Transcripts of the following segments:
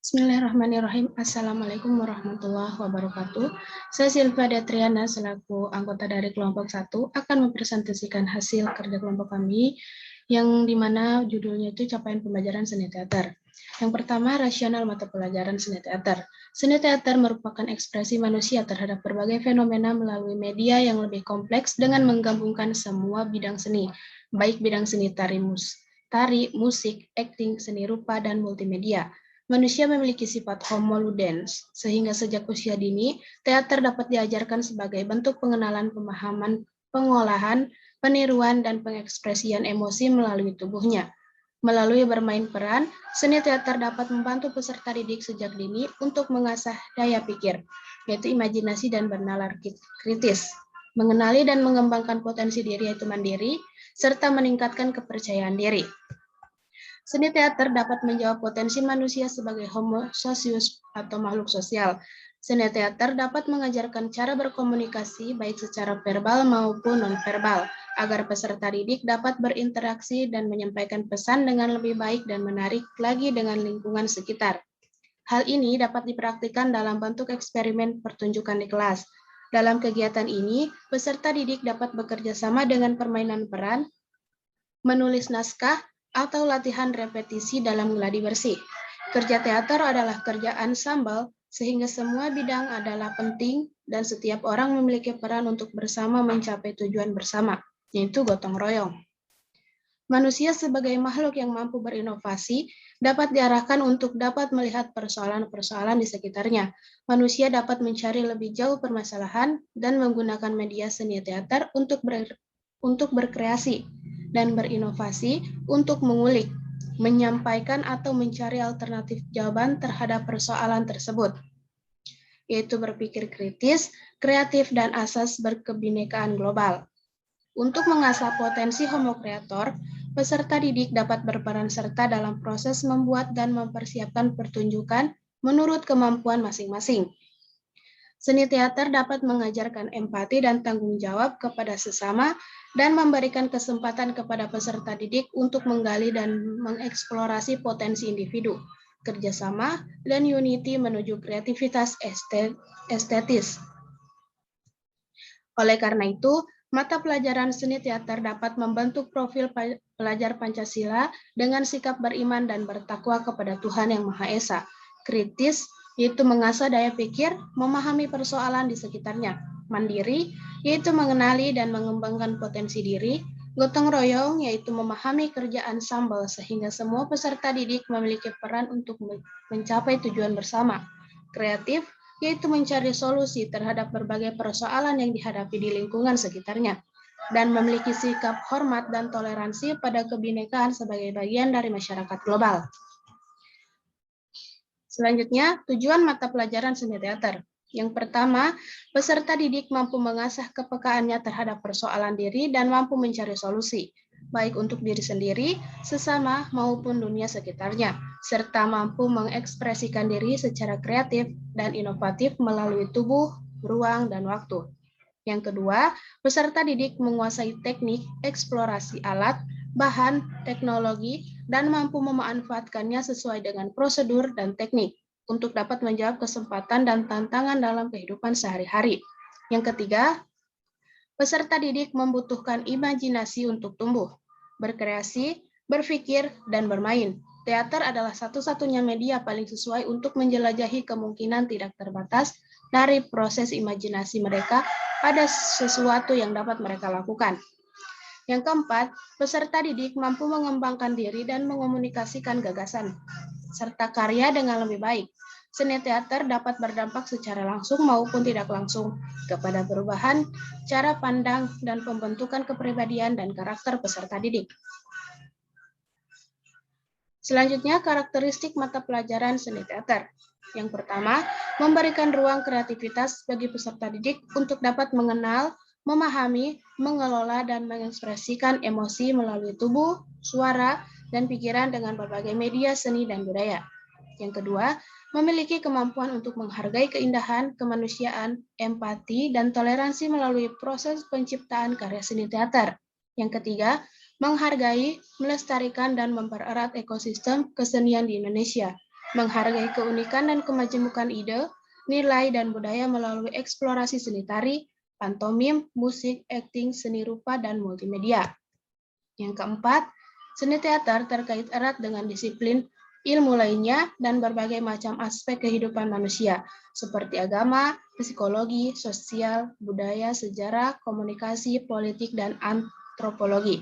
Bismillahirrahmanirrahim. Assalamualaikum warahmatullahi wabarakatuh. Saya Silva Detriana selaku anggota dari kelompok 1 akan mempresentasikan hasil kerja kelompok kami yang dimana judulnya itu capaian pembelajaran seni teater. Yang pertama, rasional mata pelajaran seni teater. Seni teater merupakan ekspresi manusia terhadap berbagai fenomena melalui media yang lebih kompleks dengan menggabungkan semua bidang seni, baik bidang seni tari, musik, akting, seni rupa, dan multimedia. Manusia memiliki sifat homo ludens, sehingga sejak usia dini, teater dapat diajarkan sebagai bentuk pengenalan pemahaman, pengolahan, peniruan, dan pengekspresian emosi melalui tubuhnya. Melalui bermain peran, seni teater dapat membantu peserta didik sejak dini untuk mengasah daya pikir, yaitu imajinasi dan bernalar kritis, mengenali dan mengembangkan potensi diri yaitu mandiri, serta meningkatkan kepercayaan diri. Seni teater dapat menjawab potensi manusia sebagai homo socius atau makhluk sosial. Seni teater dapat mengajarkan cara berkomunikasi baik secara verbal maupun non-verbal, agar peserta didik dapat berinteraksi dan menyampaikan pesan dengan lebih baik dan menarik lagi dengan lingkungan sekitar. Hal ini dapat dipraktikkan dalam bentuk eksperimen pertunjukan di kelas. Dalam kegiatan ini, peserta didik dapat bekerja sama dengan permainan peran, menulis naskah, atau latihan repetisi dalam gladi bersih. Kerja teater adalah kerja ensemble, sehingga semua bidang adalah penting dan setiap orang memiliki peran untuk bersama mencapai tujuan bersama, yaitu gotong royong. Manusia sebagai makhluk yang mampu berinovasi dapat diarahkan untuk dapat melihat persoalan-persoalan di sekitarnya. Manusia dapat mencari lebih jauh permasalahan dan menggunakan media seni teater untuk berkreasi dan berinovasi untuk mengulik, menyampaikan atau mencari alternatif jawaban terhadap persoalan tersebut, yaitu berpikir kritis, kreatif, dan asas berkebinekaan global. Untuk mengasah potensi homo kreator, peserta didik dapat berperan serta dalam proses membuat dan mempersiapkan pertunjukan menurut kemampuan masing-masing. Seni teater dapat mengajarkan empati dan tanggung jawab kepada sesama dan memberikan kesempatan kepada peserta didik untuk menggali dan mengeksplorasi potensi individu, kerjasama, dan unity menuju kreativitas estetis. Oleh karena itu, mata pelajaran seni teater dapat membentuk profil pelajar Pancasila dengan sikap beriman dan bertakwa kepada Tuhan Yang Maha Esa, kritis, yaitu mengasah daya pikir, memahami persoalan di sekitarnya, mandiri, yaitu mengenali dan mengembangkan potensi diri, gotong royong, yaitu memahami kerja ensemble sehingga semua peserta didik memiliki peran untuk mencapai tujuan bersama, kreatif, yaitu mencari solusi terhadap berbagai persoalan yang dihadapi di lingkungan sekitarnya, dan memiliki sikap hormat dan toleransi pada kebinekaan sebagai bagian dari masyarakat global. Selanjutnya, tujuan mata pelajaran seni teater. Yang pertama, peserta didik mampu mengasah kepekaannya terhadap persoalan diri dan mampu mencari solusi, baik untuk diri sendiri, sesama, maupun dunia sekitarnya, serta mampu mengekspresikan diri secara kreatif dan inovatif melalui tubuh, ruang, dan waktu. Yang kedua, peserta didik menguasai teknik, eksplorasi alat, bahan, teknologi, dan mampu memanfaatkannya sesuai dengan prosedur dan teknik untuk dapat menjawab kesempatan dan tantangan dalam kehidupan sehari-hari. Yang ketiga, peserta didik membutuhkan imajinasi untuk tumbuh, berkreasi, berpikir, dan bermain. Teater adalah satu-satunya media paling sesuai untuk menjelajahi kemungkinan tidak terbatas dari proses imajinasi mereka pada sesuatu yang dapat mereka lakukan. Yang keempat, peserta didik mampu mengembangkan diri dan mengomunikasikan gagasan, serta karya dengan lebih baik. Seni teater dapat berdampak secara langsung maupun tidak langsung kepada perubahan cara pandang dan pembentukan kepribadian dan karakter peserta didik. Selanjutnya, karakteristik mata pelajaran seni teater. Yang pertama, memberikan ruang kreativitas bagi peserta didik untuk dapat mengenal, memahami, mengelola, dan mengekspresikan emosi melalui tubuh, suara, dan pikiran dengan berbagai media seni dan budaya. Yang kedua, memiliki kemampuan untuk menghargai keindahan, kemanusiaan, empati, dan toleransi melalui proses penciptaan karya seni teater. Yang ketiga, menghargai, melestarikan, dan mempererat ekosistem kesenian di Indonesia. menghargai keunikan dan kemajemukan ide, nilai, dan budaya melalui eksplorasi seni tari, pantomim, musik, akting, seni rupa, dan multimedia. Yang keempat, seni teater terkait erat dengan disiplin ilmu lainnya dan berbagai macam aspek kehidupan manusia, seperti agama, psikologi, sosial, budaya, sejarah, komunikasi, politik, dan antropologi.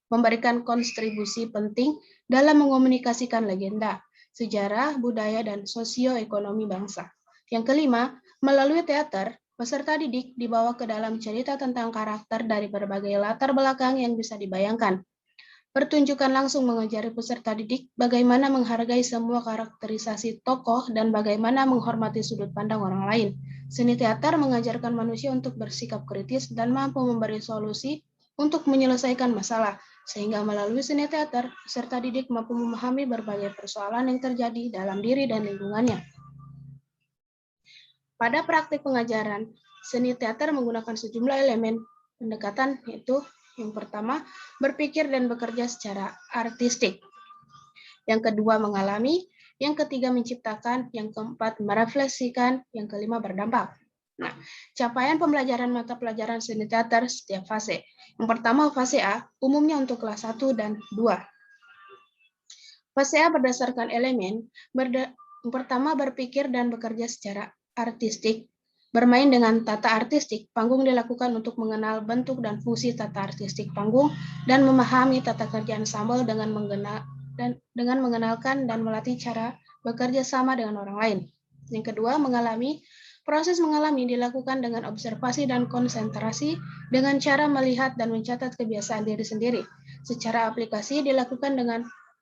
Memberikan kontribusi penting dalam mengomunikasikan legenda, sejarah, budaya, dan sosioekonomi bangsa. Yang kelima, melalui teater, peserta didik dibawa ke dalam cerita tentang karakter dari berbagai latar belakang yang bisa dibayangkan. Pertunjukan langsung mengajari peserta didik bagaimana menghargai semua karakterisasi tokoh dan bagaimana menghormati sudut pandang orang lain. Seni teater mengajarkan manusia untuk bersikap kritis dan mampu memberi solusi untuk menyelesaikan masalah, sehingga melalui seni teater, peserta didik mampu memahami berbagai persoalan yang terjadi dalam diri dan lingkungannya. Pada praktik pengajaran, seni teater menggunakan sejumlah elemen pendekatan, yaitu yang pertama, berpikir dan bekerja secara artistik. Yang kedua, mengalami. Yang ketiga, menciptakan. Yang keempat, merefleksikan. Yang kelima, berdampak. Nah, capaian pembelajaran mata pelajaran seni teater setiap fase. Yang pertama, fase A, umumnya untuk kelas 1 dan 2. Fase A berdasarkan elemen, yang pertama, berpikir dan bekerja secara artistik. Bermain dengan tata artistik, panggung dilakukan untuk mengenal bentuk dan fungsi tata artistik panggung dan memahami tata kerja ensemble dengan mengenalkan dan melatih cara bekerja sama dengan orang lain. Yang kedua, mengalami. Proses mengalami dilakukan dengan observasi dan konsentrasi dengan cara melihat dan mencatat kebiasaan diri sendiri. Secara aplikasi dilakukan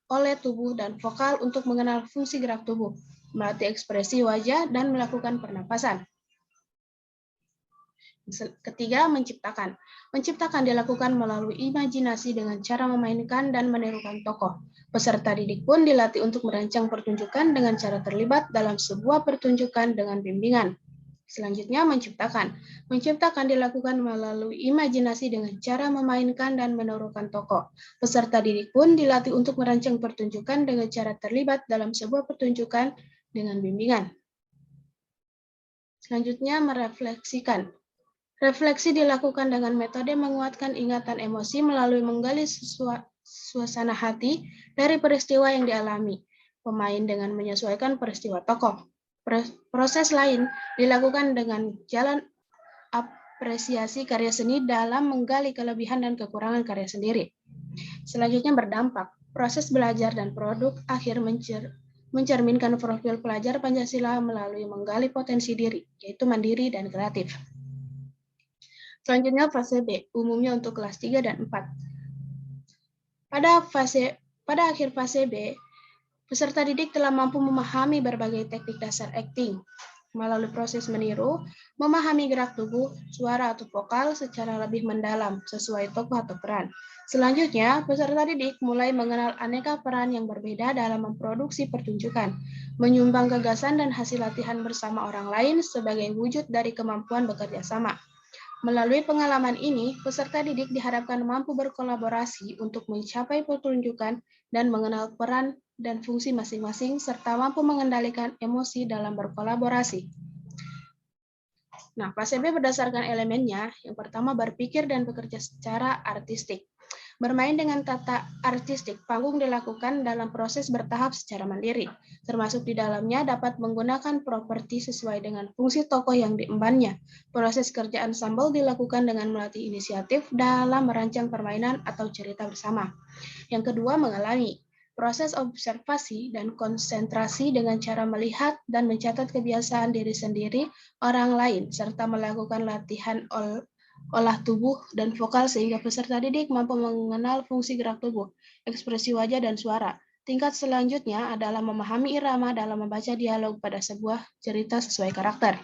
oleh tubuh dan vokal untuk mengenal fungsi gerak tubuh, melatih ekspresi wajah, dan melakukan pernapasan. Ketiga, menciptakan. Menciptakan dilakukan melalui imajinasi dengan cara memainkan dan menirukan tokoh. Peserta didik pun dilatih untuk merancang pertunjukan dengan cara terlibat dalam sebuah pertunjukan dengan bimbingan. Selanjutnya, menciptakan. Menciptakan dilakukan melalui imajinasi dengan cara memainkan dan menirukan tokoh. Peserta didik pun dilatih untuk merancang pertunjukan dengan cara terlibat dalam sebuah pertunjukan dengan bimbingan. Selanjutnya, merefleksikan. Refleksi dilakukan dengan metode menguatkan ingatan emosi melalui menggali suasana hati dari peristiwa yang dialami pemain dengan menyesuaikan peristiwa tokoh. Proses lain dilakukan dengan jalan apresiasi karya seni dalam menggali kelebihan dan kekurangan karya sendiri. Selanjutnya, berdampak. Proses belajar dan produk akhir mencerminkan profil pelajar Pancasila melalui menggali potensi diri, yaitu mandiri dan kreatif. Selanjutnya, fase B, umumnya untuk kelas 3 dan 4. Pada akhir fase B, peserta didik telah mampu memahami berbagai teknik dasar akting melalui proses meniru, memahami gerak tubuh, suara atau vokal secara lebih mendalam sesuai tokoh atau peran. Selanjutnya, peserta didik mulai mengenal aneka peran yang berbeda dalam memproduksi pertunjukan, menyumbang gagasan dan hasil latihan bersama orang lain sebagai wujud dari kemampuan bekerja sama. Melalui pengalaman ini, peserta didik diharapkan mampu berkolaborasi untuk mencapai pertunjukan dan mengenal peran dan fungsi masing-masing, serta mampu mengendalikan emosi dalam berkolaborasi. Nah, fase B berdasarkan elemennya, yang pertama berpikir dan bekerja secara artistik. Bermain dengan tata artistik, panggung dilakukan dalam proses bertahap secara mandiri, termasuk di dalamnya dapat menggunakan properti sesuai dengan fungsi tokoh yang diembannya. Proses kerja ensemble dilakukan dengan melatih inisiatif dalam merancang permainan atau cerita bersama. Yang kedua, mengalami. Proses observasi dan konsentrasi dengan cara melihat dan mencatat kebiasaan diri sendiri, orang lain, serta melakukan latihan olah tubuh dan vokal sehingga peserta didik mampu mengenal fungsi gerak tubuh, ekspresi wajah, dan suara. Tingkat selanjutnya adalah memahami irama dalam membaca dialog pada sebuah cerita sesuai karakter.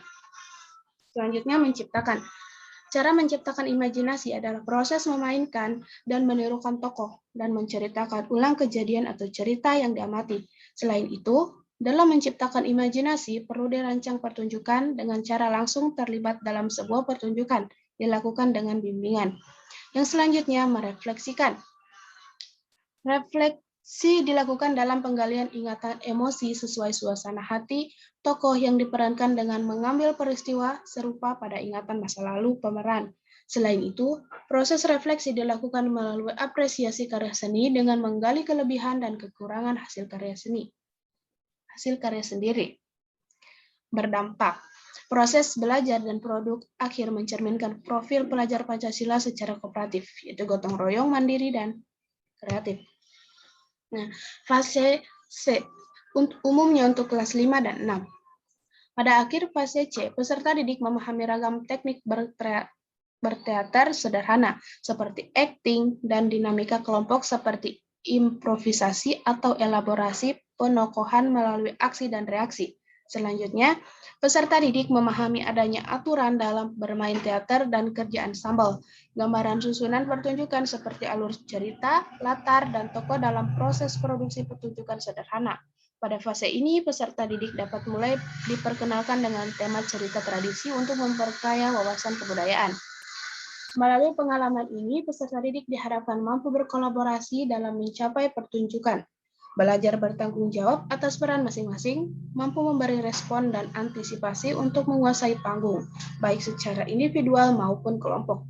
Selanjutnya, menciptakan. Cara menciptakan imajinasi adalah proses memainkan dan menirukan tokoh dan menceritakan ulang kejadian atau cerita yang diamati. Selain itu, dalam menciptakan imajinasi perlu dirancang pertunjukan dengan cara langsung terlibat dalam sebuah pertunjukan, dilakukan dengan bimbingan. Yang selanjutnya, merefleksikan. dilakukan dalam penggalian ingatan emosi sesuai suasana hati tokoh yang diperankan dengan mengambil peristiwa serupa pada ingatan masa lalu pemeran. Selain itu, proses refleksi dilakukan melalui apresiasi karya seni dengan menggali kelebihan dan kekurangan hasil karya sendiri. Berdampak. Proses belajar dan produk akhir mencerminkan profil pelajar Pancasila secara kooperatif, yaitu gotong royong, mandiri, dan kreatif. Nah, fase C, umumnya untuk kelas 5 dan 6. Pada akhir fase C, peserta didik memahami ragam teknik berteater sederhana, seperti acting dan dinamika kelompok seperti improvisasi atau elaborasi penokohan melalui aksi dan reaksi. Selanjutnya, peserta didik memahami adanya aturan dalam bermain teater dan kerja ensemble. Gambaran susunan pertunjukan seperti alur cerita, latar, dan tokoh dalam proses produksi pertunjukan sederhana. Pada fase ini, peserta didik dapat mulai diperkenalkan dengan tema cerita tradisi untuk memperkaya wawasan kebudayaan. Melalui pengalaman ini, peserta didik diharapkan mampu berkolaborasi dalam mencapai pertunjukan, belajar bertanggung jawab atas peran masing-masing, mampu memberi respon dan antisipasi untuk menguasai panggung, baik secara individual maupun kelompok.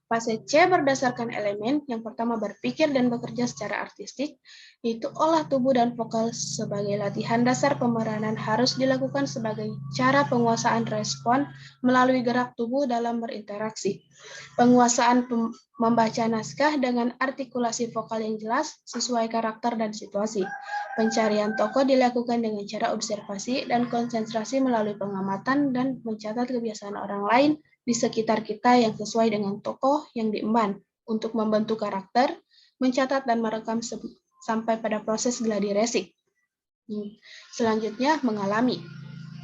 Fase C berdasarkan elemen, yang pertama berpikir dan bekerja secara artistik, yaitu olah tubuh dan vokal sebagai latihan dasar pemeranan harus dilakukan sebagai cara penguasaan respon melalui gerak tubuh dalam berinteraksi. Penguasaan membaca naskah dengan artikulasi vokal yang jelas sesuai karakter dan situasi. Pencarian tokoh dilakukan dengan cara observasi dan konsentrasi melalui pengamatan dan mencatat kebiasaan orang lain di sekitar kita yang sesuai dengan tokoh yang diemban untuk membentuk karakter, mencatat dan merekam sampai pada proses gladi resik. Selanjutnya, mengalami.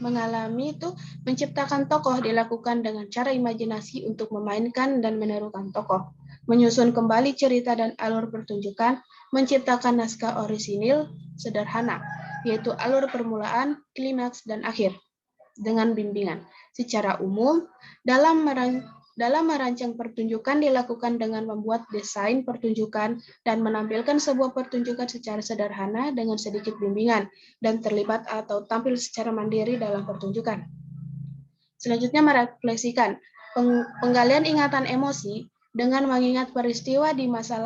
Mengalami itu menciptakan tokoh dilakukan dengan cara imajinasi untuk memainkan dan menirukan tokoh, menyusun kembali cerita dan alur pertunjukan, menciptakan naskah orisinil sederhana, yaitu alur permulaan, klimaks, dan akhir, dengan bimbingan. Secara umum, dalam merancang pertunjukan dilakukan dengan membuat desain pertunjukan dan menampilkan sebuah pertunjukan secara sederhana dengan sedikit bimbingan dan terlibat atau tampil secara mandiri dalam pertunjukan. Selanjutnya, merefleksikan penggalian ingatan emosi dengan mengingat peristiwa di masa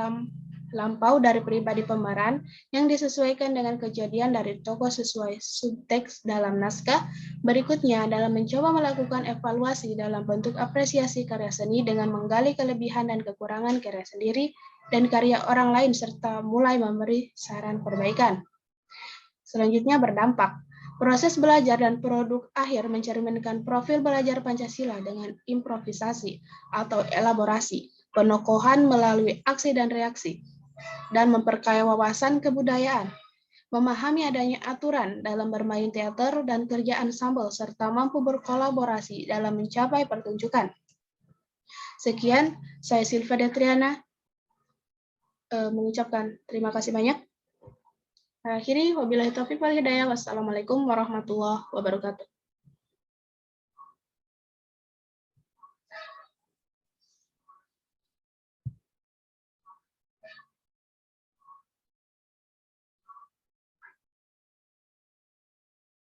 lampau dari pribadi pemeran yang disesuaikan dengan kejadian dari tokoh sesuai subteks dalam naskah. Berikutnya, dalam mencoba melakukan evaluasi dalam bentuk apresiasi karya seni dengan menggali kelebihan dan kekurangan karya sendiri dan karya orang lain serta mulai memberi saran perbaikan. Selanjutnya, berdampak. Proses belajar dan produk akhir mencerminkan profil belajar Pancasila dengan improvisasi atau elaborasi, penokohan melalui aksi dan reaksi, dan memperkaya wawasan kebudayaan, memahami adanya aturan dalam bermain teater dan kerja ensemble, serta mampu berkolaborasi dalam mencapai pertunjukan. Sekian, saya Silva Detriana mengucapkan terima kasih banyak. Akhiri, wabillahi taufiq wal hidayah. Wassalamualaikum warahmatullahi wabarakatuh.